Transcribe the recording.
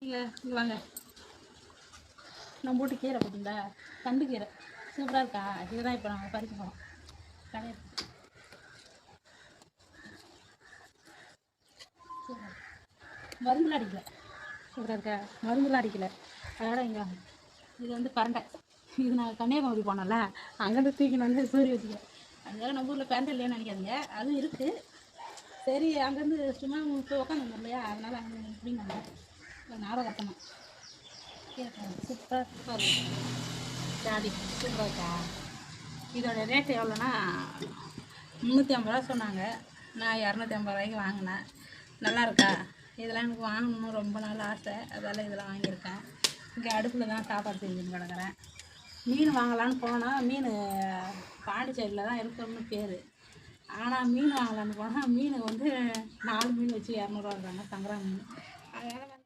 இங்கே வாங்க. நம்ம வீட்டு கீரை பார்த்தீங்களா, தண்டு கீரை சூப்பராக இருக்கா. இதுதான் இப்போ நாங்கள் பறிக்க போகிறோம். கடையில் மருந்துலாம் அடிக்கல. சூப்பராக இருக்கா, மருந்துலாம் அடிக்கலை. அதனால் இங்கே இது வந்து பரண்டை. இது நாங்கள் கன்னியாகுமரி போனோம்ல, அங்கேருந்து தூக்கின்னு வந்து சூரிய வச்சுக்க. அதனால நம்ம ஊரில் பேண்ட் இல்லையான்னு நினைக்காதீங்க, அதுவும் இருக்குது. சரி, அங்கேருந்து சும்மா போய் உட்காந்துருந்தோம் இல்லையா, அதனால் அங்கே இப்படிங்க ஞாபகத்தணும். சூப்பராக ஜாடி சூப்பராக இருக்கா. இதோட ரேட்டு எவ்வளோன்னா 350 ரூபா சொன்னாங்க. நான் 250 ரூபாய்க்கு வாங்கினேன். நல்லா இருக்கா. இதெல்லாம் எனக்கு வாங்கணும்னு ரொம்ப நாள் ஆசை, அதால் இதெல்லாம் வாங்கியிருக்கேன். இங்கே அடுப்பில் தான் சாப்பாடு செஞ்சுன்னு கிடக்குறேன். மீன் வாங்கலான்னு போனால் மீன் பாண்டிச்சேரியில் தான் இருக்குன்னு பேர். ஆனால் மீன் வாங்கலான்னு போனால் மீன் வந்து 4 மீன் வச்சு 200 ரூபாங்கிறாங்க, சங்கரா மீன். அதனால்